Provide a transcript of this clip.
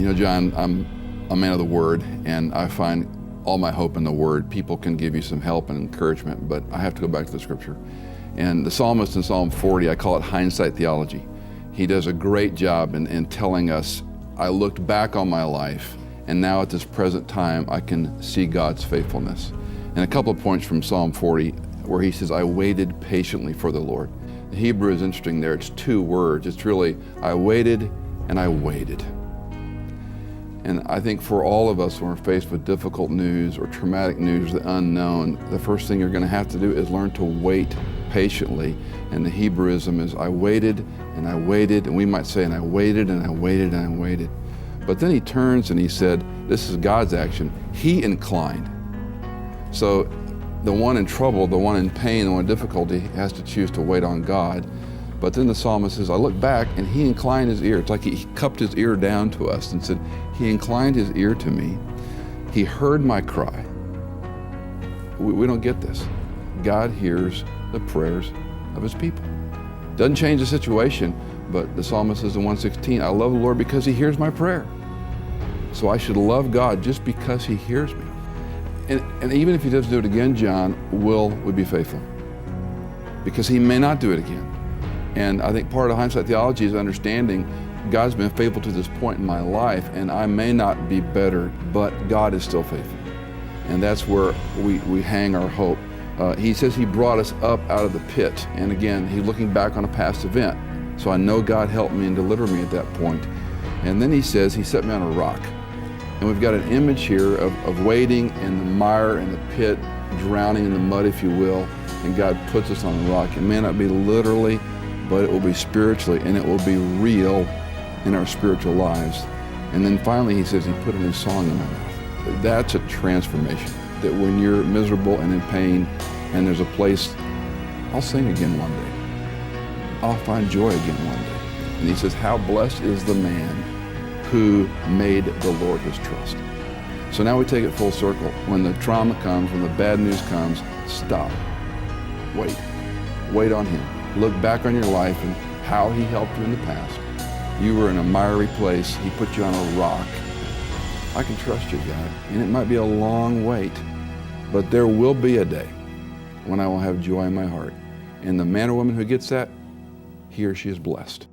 You know, John, I'm a man of the Word, and I find all my hope in the Word. People can give you some help and encouragement, but I have to go back to the Scripture. And the psalmist in Psalm 40, I call it hindsight theology. He does a great job in telling us, I looked back on my life, and now at this present time, I can see God's faithfulness. And a couple of points from Psalm 40, where he says, I waited patiently for the Lord. The Hebrew is interesting there. It's two words. It's really, I waited and I waited. And I think for all of us when we're faced with difficult news or traumatic news, the unknown, the first thing you're going to have to do is learn to wait patiently. And the Hebrewism is, I waited and I waited, and we might say, and I waited and I waited and I waited. But then he turns and he said, this is God's action. He inclined. So the one in trouble, the one in pain, the one in difficulty has to choose to wait on God. But then the psalmist says, I look back and he inclined his ear. It's like he cupped his ear down to us and said, he inclined his ear to me. He heard my cry. We don't get this. God hears the prayers of his people. Doesn't change the situation, but the psalmist says in 116, I love the Lord because he hears my prayer. So I should love God just because he hears me. And even if he doesn't do it again, John, will we be faithful? Because he may not do it again. And I think part of hindsight theology is understanding God's been faithful to this point in my life, and I may not be better, but God is still faithful. And that's where we hang our hope. He says he brought us up out of the pit. And again, he's looking back on a past event. So I know God helped me and delivered me at that point. And then he says he set me on a rock. And we've got an image here of wading in the mire and the pit, drowning in the mud, if you will, and God puts us on a rock. It may not be literally, but it will be spiritually, and it will be real in our spiritual lives. And then finally he says he put a new song in my mouth. That's a transformation, that when you're miserable and in pain and there's a place, I'll sing again one day. I'll find joy again one day. And he says, how blessed is the man who made the Lord his trust. So now we take it full circle. When the trauma comes, when the bad news comes, stop. Wait. Wait on him. Look back on your life and how he helped you in the past. You were in a miry place. He put you on a rock. I can trust you, God. And it might be a long wait, but there will be a day when I will have joy in my heart. And the man or woman who gets that, he or she is blessed.